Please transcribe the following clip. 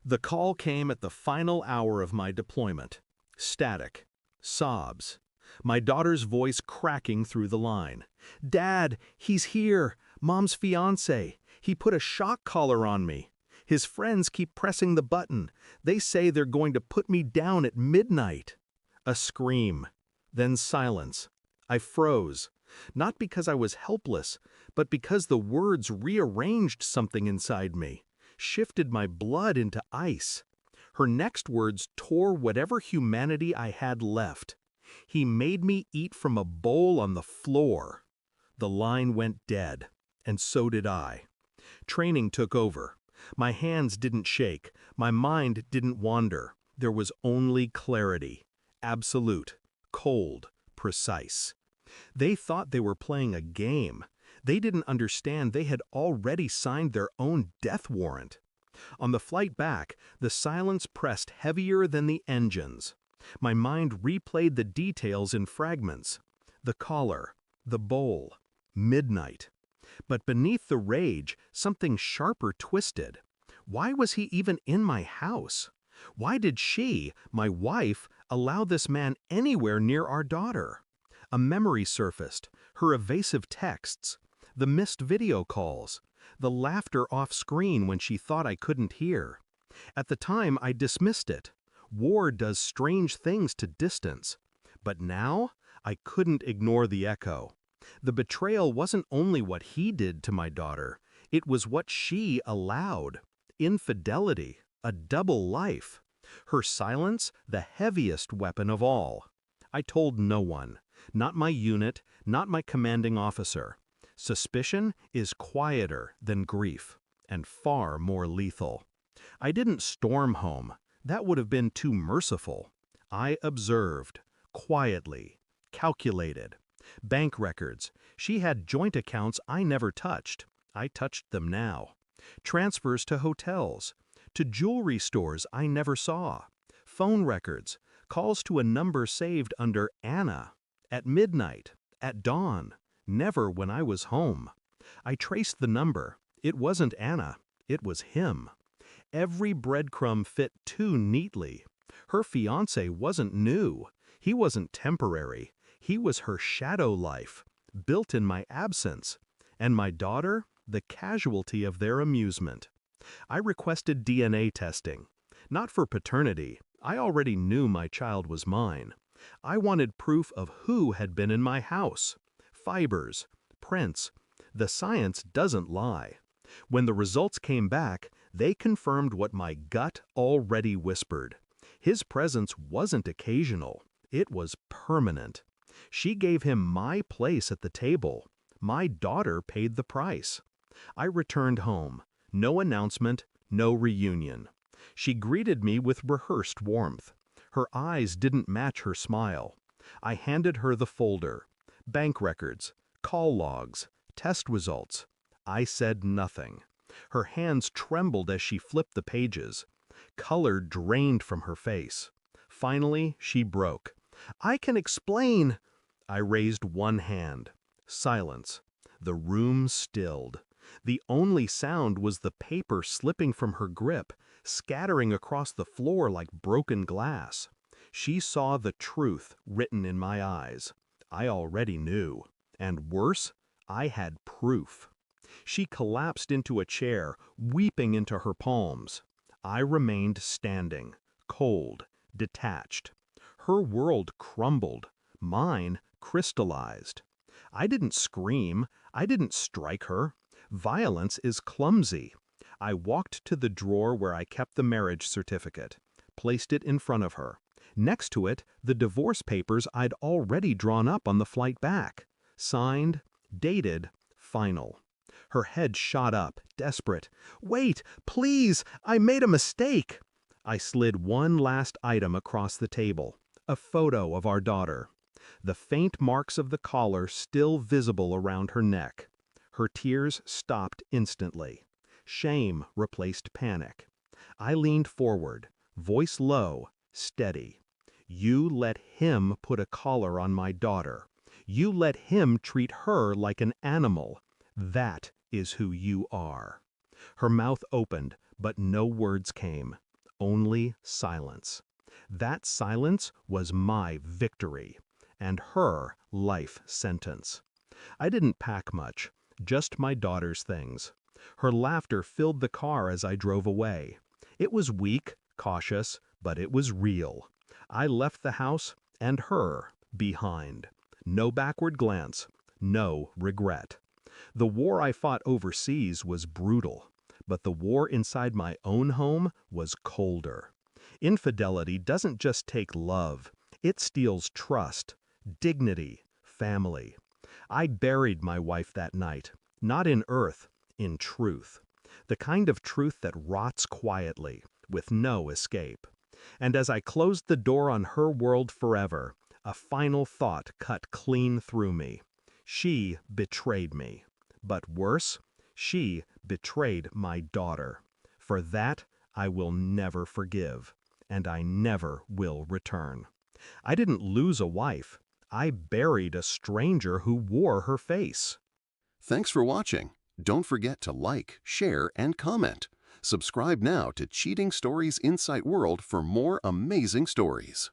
The call came at the final hour of my deployment. Static. Sobs. My daughter's voice cracking through the line. "Dad, he's here! Mom's fiancé! He put a shock collar on me! His friends keep pressing the button. They say they're going to put me down at midnight." A scream. Then silence. I froze. Not because I was helpless, but because the words rearranged something inside me, shifted my blood into ice. Her next words tore whatever humanity I had left. "He made me eat from a bowl on the floor." The line went dead, and so did I. Training took over. My hands didn't shake, my mind didn't wander. There was only clarity. Absolute, cold, precise. They thought they were playing a game. They didn't understand they had already signed their own death warrant. On the flight back, the silence pressed heavier than the engines. My mind replayed the details in fragments. The collar, the bowl, midnight. But beneath the rage, something sharper twisted. Why was he even in my house? Why did she, my wife, allow this man anywhere near our daughter? A memory surfaced, her evasive texts, the missed video calls, the laughter off-screen when she thought I couldn't hear. At the time, I dismissed it. War does strange things to distance. But now, I couldn't ignore the echo. The betrayal wasn't only what he did to my daughter, it was what she allowed. Infidelity, a double life. Her silence, the heaviest weapon of all. I told no one. Not my unit, not my commanding officer. Suspicion is quieter than grief, and far more lethal. I didn't storm home. That would have been too merciful. I observed, quietly, calculated. Bank records. She had joint accounts I never touched. I touched them now. Transfers to hotels, to jewelry stores I never saw. Phone records, calls to a number saved under Anna. At midnight, at dawn, never when I was home. I traced the number. It wasn't Anna, it was him. Every breadcrumb fit too neatly. Her fiancé wasn't new. He wasn't temporary. He was her shadow life, built in my absence. And my daughter, the casualty of their amusement. I requested DNA testing. Not for paternity. I already knew my child was mine. I wanted proof of who had been in my house. Fibers, prints. The science doesn't lie. When the results came back, they confirmed what my gut already whispered. His presence wasn't occasional. It was permanent. She gave him my place at the table. My daughter paid the price. I returned home. No announcement, no reunion. She greeted me with rehearsed warmth. Her eyes didn't match her smile. I handed her the folder. Bank records, call logs, test results. I said nothing. Her hands trembled as she flipped the pages. Color drained from her face. Finally, she broke. "I can explain." I raised one hand. Silence. The room stilled. The only sound was the paper slipping from her grip, scattering across the floor like broken glass. She saw the truth written in my eyes. I already knew. And worse, I had proof. She collapsed into a chair, weeping into her palms. I remained standing, cold, detached. Her world crumbled. Mine crystallized. I didn't scream. I didn't strike her. Violence is clumsy. I walked to the drawer where I kept the marriage certificate, placed it in front of her. Next to it, the divorce papers I'd already drawn up on the flight back. Signed, dated, final. Her head shot up, desperate. "Wait, please, I made a mistake." I slid one last item across the table, a photo of our daughter. The faint marks of the collar still visible around her neck. Her tears stopped instantly. Shame replaced panic. I leaned forward, voice low, steady. "You let him put a collar on my daughter. You let him treat her like an animal. That is who you are." Her mouth opened, but no words came. only silence. That silence was my victory, and her life sentence. I didn't pack much, just my daughter's things. Her laughter filled the car as I drove away. It was weak, cautious, but it was real. I left the house and her behind. No backward glance, no regret. The war I fought overseas was brutal, but the war inside my own home was colder. Infidelity doesn't just take love, it steals trust, dignity, family. I buried my wife that night, not in earth, in truth. The kind of truth that rots quietly, with no escape. And as I closed the door on her world forever, a final thought cut clean through me. She betrayed me. But worse, she betrayed my daughter. For that, I will never forgive, and I never will return. I didn't lose a wife. I buried a stranger who wore her face. Thanks for watching. Don't forget to like, share, and comment. Subscribe now to Cheating Stories Insight World for more amazing stories.